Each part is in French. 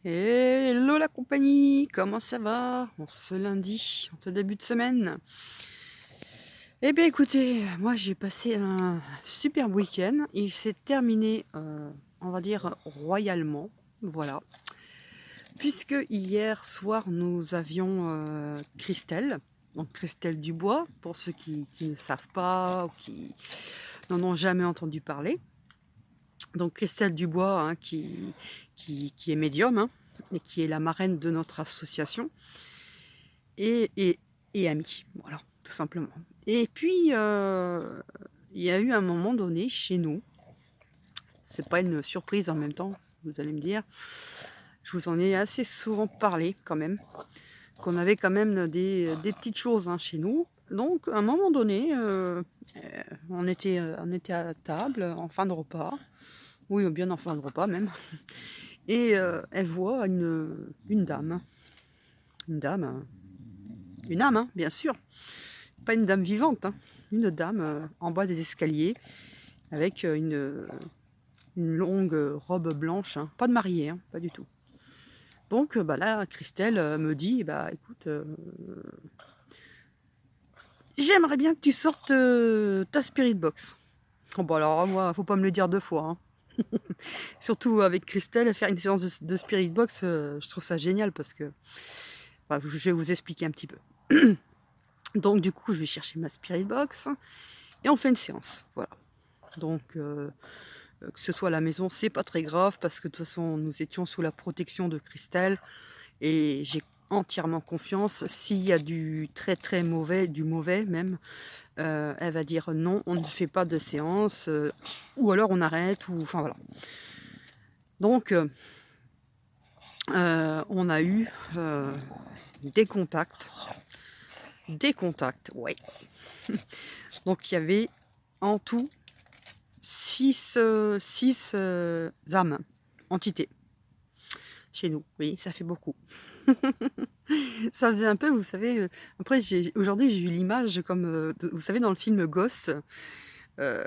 Hello la compagnie, comment ça va? En ce lundi, en ce début de semaine? Eh bien écoutez, moi j'ai passé un superbe week-end. Il s'est terminé, on va dire royalement, voilà. Puisque hier soir nous avions Christelle, donc Christelle Dubois, pour ceux qui ne savent pas ou qui n'en ont jamais entendu parler. Donc Christelle Dubois, hein, qui est médium, hein, et qui est la marraine de notre association. Et amie, voilà, tout simplement. Et puis, il y a eu un moment donné chez nous, c'est pas une surprise en même temps, vous allez me dire, je vous en ai assez souvent parlé quand même, qu'on avait quand même des petites choses, hein, chez nous. Donc à un moment donné, on était à table en fin de repas, oui, bien en fin de repas même, et elle voit une dame, une âme, hein, bien sûr. Pas une dame vivante, hein, une dame, en bas des escaliers avec, une longue, robe blanche, hein, pas de mariée, hein, pas du tout. Donc, bah, là, Christelle, me dit: «Bah, écoute, j'aimerais bien que tu sortes, ta spirit box». Oh bah, alors moi, faut pas me le dire 2 fois, hein. Surtout avec Christelle, faire une séance de spirit box, je trouve ça génial parce que bah, je vais vous expliquer un petit peu. Donc du coup, je vais chercher ma spirit box et on fait une séance, voilà. Donc que ce soit à la maison, c'est pas très grave parce que de toute façon, nous étions sous la protection de Christelle et j'ai entièrement confiance. S'il y a du très, très mauvais, du mauvais même, elle va dire: «Non, on ne fait pas de séance», ou alors on arrête ou enfin voilà. Donc on a eu, des contacts, ouais. Donc il y avait en tout 6 âmes, entités, chez nous. Oui, ça fait beaucoup. Ça faisait un peu, vous savez, après aujourd'hui j'ai eu l'image comme, de vous savez dans le film Ghost, heu,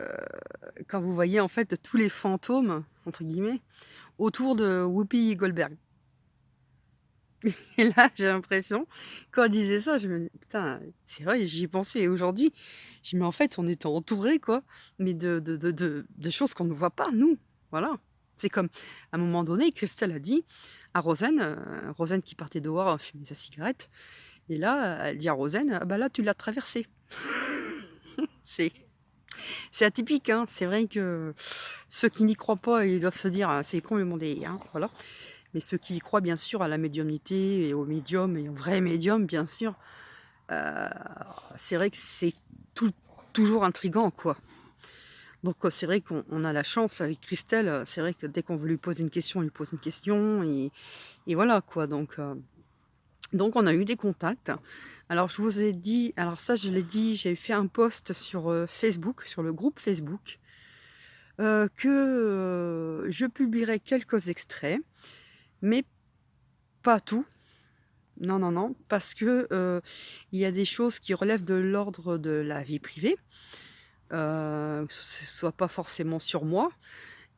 quand vous voyez en fait tous les «fantômes» entre guillemets, autour de Whoopi Goldberg. Et là, j'ai l'impression, quand elle disait ça, je me dis: «Putain, c'est vrai, j'y ai pensé aujourd'hui». Je dis: «Mais en fait, on était entourés quoi, mais de choses qu'on ne voit pas nous». Voilà. C'est comme, à un moment donné, Christelle a dit à Rosanne, Rosanne qui partait dehors fumer sa cigarette. Et là, elle dit à Rosanne: «Ah bah là, tu l'as traversé». C'est c'est atypique, hein. C'est vrai que ceux qui n'y croient pas, ils doivent se dire: «Ah, c'est complètement des» hein, voilà. Mais ceux qui y croient, bien sûr, à la médiumnité et aux médiums et aux vrais médiums, bien sûr, heu, c'est vrai que c'est tou toujours intriguant, quoi. Donc, c'est vrai qu'on a la chance avec Christelle, c'est vrai que dès qu'on veut lui poser une question, on lui pose une question et voilà, quoi. Donc on a eu des contacts. Alors je vous ai dit alors ça je l'ai dit, j'avais fait un post sur, Facebook, sur le groupe Facebook, que, je publierai quelques extraits, mais pas tout. Non, non, non, parce que, il y a des choses qui relèvent de l'ordre de la vie privée, que ce soit pas forcément sur moi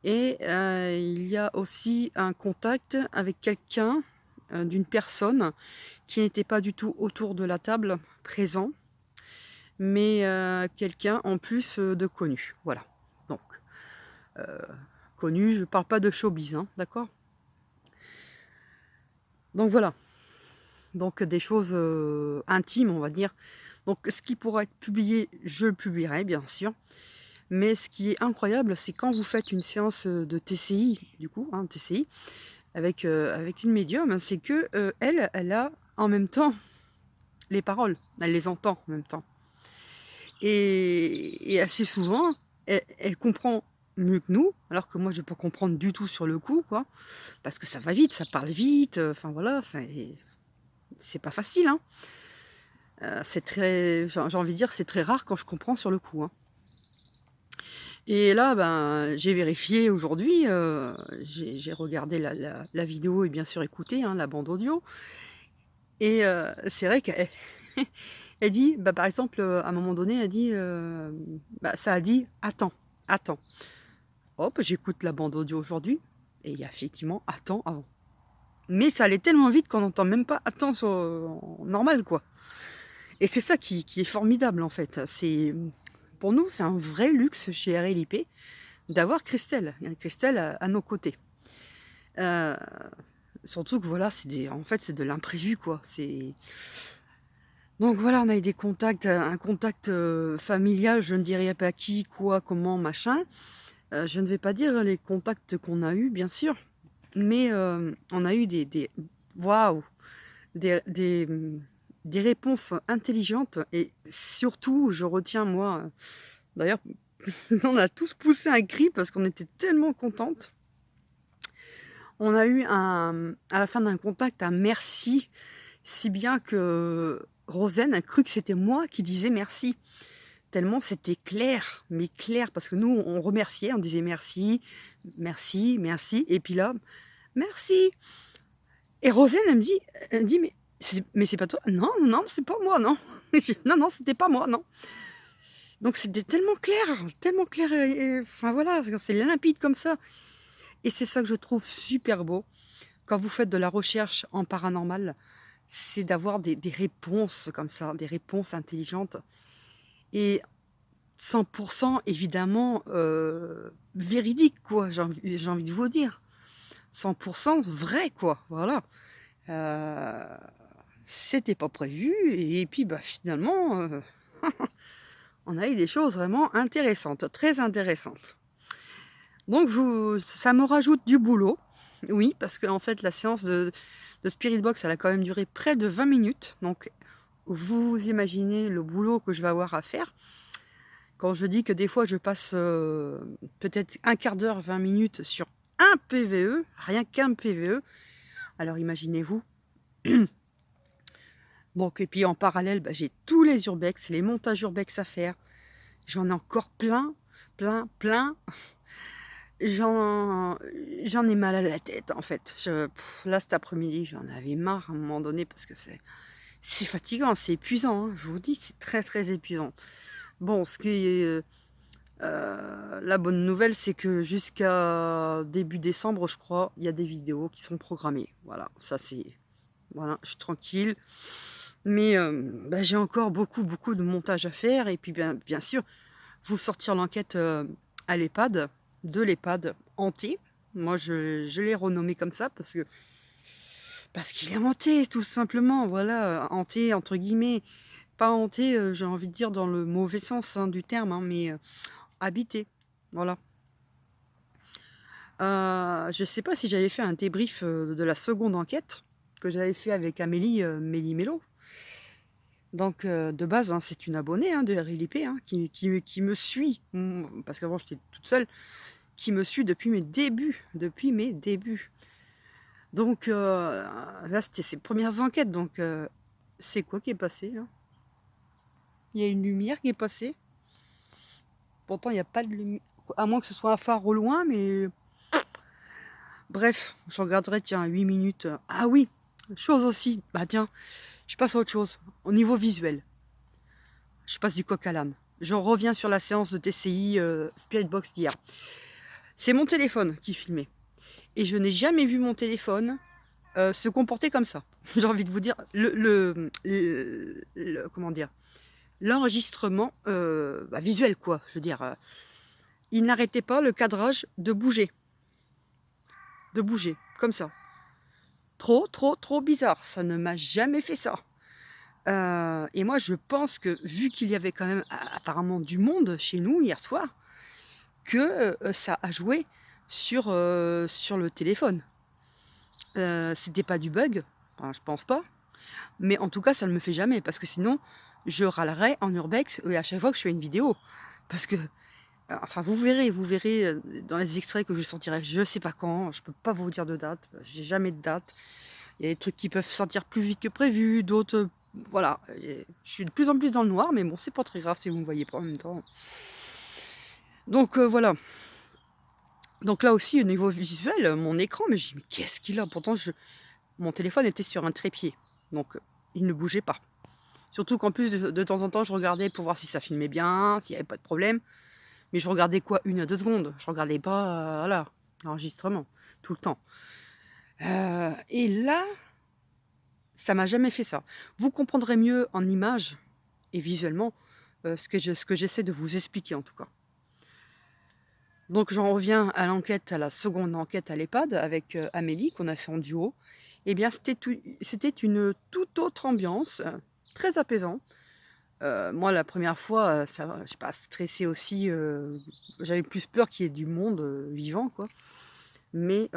et il y a aussi un contact avec quelqu'un, d'une personne qui n'était pas du tout autour de la table, présent. Mais quelqu'un en plus, de connu, voilà. Donc heu, connu, je parle pas de showbiz, hein, d'accord? Donc voilà, donc des choses, intimes, on va dire. Donc ce qui pourra être publié, je le publierai bien sûr. Mais ce qui est incroyable, c'est quand vous faites une séance, de TCI, du coup, hein, TCI, avec une médium, c'est que, elle a en même temps les paroles, elle les entend en même temps. Et assez souvent, elle comprend mieux que nous, alors que moi je peux comprendre du tout sur le coup, quoi. Parce que ça va vite, ça parle vite, enfin voilà, c'est pas facile, hein. C'est très j'ai envie de dire, c'est très rare quand je comprends sur le coup, hein. Et là, ben, j'ai vérifié aujourd'hui, j'ai regardé la vidéo et bien sûr écouté, hein, la bande audio et c'est vrai qu'elle elle dit, bah, par exemple, à un moment donné, elle dit, bah, ça a dit: «Attends, attends». Hop, j'écoute la bande audio aujourd'hui et il y a effectivement «attends» avant. Mais ça allait tellement vite qu'on n'entend même pas «attends» normal, quoi. Et c'est ça qui est formidable, en fait. Pour nous, c'est un vrai luxe chez RLIP d'avoir Christelle, Christelle à nos côtés. Heu, Surtout que voilà, en fait, c'est de l'imprévu, quoi. Donc voilà, on a eu des contacts, un contact, familial, je ne dirai pas qui, quoi, comment, machin. Je ne vais pas dire les contacts qu'on a eus, bien sûr, mais on a eu waouh! Des réponses intelligentes et surtout, je retiens moi, d'ailleurs, on a tous poussé un cri parce qu'on était tellement contentes. On a eu à la fin d'un contact, un merci, si bien que Rosen a cru que c'était moi qui disais merci. Tellement c'était clair, mais clair, parce que nous, on remerciait, on disait merci, merci, merci, et puis là, merci. Et Rosen, elle me dit, mais c'est pas toi? Non, non, c'est pas moi, non. Non, non, c'était pas moi, non. Donc c'était tellement clair, enfin voilà, c'est limpide comme ça. Et c'est ça que je trouve super beau quand vous faites de la recherche en paranormal, c'est d'avoir des réponses comme ça, des réponses intelligentes et 100% évidemment véridiques, quoi, j'ai envie de vous dire. 100% vrai, quoi, voilà. Heu, C'était pas prévu et puis, bah, finalement, on a eu des choses vraiment intéressantes, très intéressantes. Donc ça me rajoute du boulot, oui, parce qu'en fait la séance de Spirit Box, elle a quand même duré près de 20 minutes, donc vous imaginez le boulot que je vais avoir à faire. Quand je dis que des fois je passe, peut-être un quart d'heure, 20 minutes sur un PVE, rien qu'un PVE, alors imaginez-vous. Donc et puis en parallèle, bah, j'ai tous les urbex, les montages urbex à faire. J'en ai encore plein, plein, plein. J'en J'en ai mal à la tête, en fait. Là, cet après-midi, j'en avais marre à un moment donné parce que c'est fatigant, c'est épuisant, hein. Je vous dis, c'est très, très épuisant. Bon, ce qui est, la bonne nouvelle, c'est que jusqu'à début décembre, je crois, il y a des vidéos qui sont programmées. Voilà, ça c'est voilà, je suis tranquille. Mais, bah, j'ai encore beaucoup, beaucoup de montage à faire et puis bien sûr, vous sortir l'enquête, à l'EHPAD, de l'EHPAD hanté. Moi, je l'ai renommé comme ça parce qu'il est hanté, tout simplement, voilà, «hanté» entre guillemets. Pas hanté, j'ai envie de dire dans le mauvais sens, hein, du terme, hein, mais, habité, voilà. Je sais pas si j'avais fait un débrief, de la seconde enquête que j'avais fait avec Amélie, Méli-Mélo. Donc, de base, hein, c'est une abonnée, hein, de RLIP, hein, qui me suit, parce qu'avant j'étais toute seule, qui me suit depuis mes débuts. Donc, là, c'était ses premières enquêtes, donc, c'est quoi qui est passé, là? Il y a une lumière qui est passée. Pourtant, il y a pas de lumière, à moins que ce soit un phare au loin, mais bref, je regarderai, tiens, 8 minutes. Ah oui, chose aussi, bah tiens, je passe à autre chose. Au niveau visuel, je passe du coq à l'âne. Je reviens sur la séance de TCI Spirit Box d'hier. C'est mon téléphone qui filmait. Et je n'ai jamais vu mon téléphone se comporter comme ça. J'ai envie de vous dire, comment dire, l'enregistrement bah, visuel, quoi. Je veux dire, il n'arrêtait pas le cadrage de bouger, comme ça. Trop, trop, trop bizarre. Ça ne m'a jamais fait ça. Et moi, je pense que vu qu'il y avait quand même apparemment du monde chez nous hier soir, que ça a joué sur le téléphone. C'était pas du bug, enfin, je pense pas, mais en tout cas, ça ne me fait jamais parce que sinon, je râlerais en urbex à chaque fois que je fais une vidéo. Parce que, enfin, vous verrez dans les extraits que je sortirai, je sais pas quand, je peux pas vous dire de date, j'ai jamais de date. Il y a des trucs qui peuvent sortir plus vite que prévu, d'autres, voilà. Je suis de plus en plus dans le noir, mais bon, c'est pas très grave si vous me voyez pas en même temps. Donc voilà. Donc là aussi, au niveau visuel, mon écran, mais je dis: «Mais qu'est-ce qu'il a?» Pourtant mon téléphone était sur un trépied, donc il ne bougeait pas. Surtout qu'en plus de temps en temps, je regardais pour voir si ça filmait bien, s'il y avait pas de problème, mais je regardais quoi? 1 à 2 secondes. Je regardais pas, voilà, l'enregistrement tout le temps. Et là, ça m'a jamais fait ça. Vous comprendrez mieux en images et visuellement, ce que j'essaie de vous expliquer en tout cas. Donc j'en reviens à l'enquête, à la seconde enquête à l'EHPAD avec, Amélie qu'on a fait en duo. Eh bien c'était une toute autre ambiance, très apaisant. Moi la première fois, ça va, j'ai pas stressé aussi, j'avais plus peur qu'il y ait du monde, vivant quoi. Mais,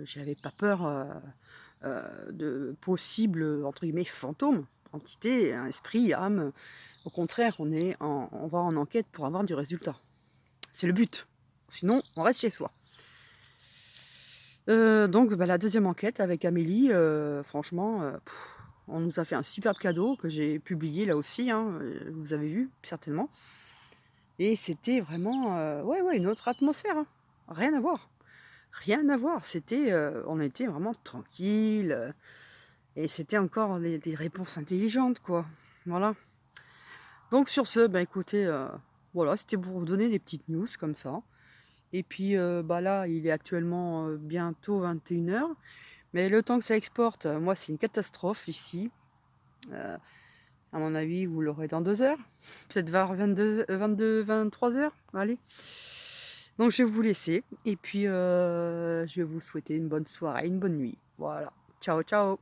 j'avais pas peur, de possibles, entre guillemets «fantômes», entités, un esprit, âme. Au contraire, on va en enquête pour avoir du résultat. C'est le but. Sinon, on reste chez soi. Donc bah, la deuxième enquête avec Amélie, franchement, on nous a fait un superbe cadeau que j'ai publié là aussi, hein, vous avez vu certainement et c'était vraiment, ouais, ouais, une autre atmosphère, hein. Rien à voir, rien à voir. On était vraiment tranquille, et c'était encore des réponses intelligentes, quoi. Voilà. Donc sur ce, bah, écoutez, voilà, c'était pour vous donner des petites news comme ça. Et puis, bah, là, il est actuellement, bientôt 21h. Mais le temps que ça exporte, moi, c'est une catastrophe ici. Heu, à mon avis, vous l'aurez dans 2 heures, peut-être vers 22-23h, allez. Donc je vais vous laisser et puis, je vais vous souhaiter une bonne soirée, une bonne nuit. Voilà. Ciao, ciao.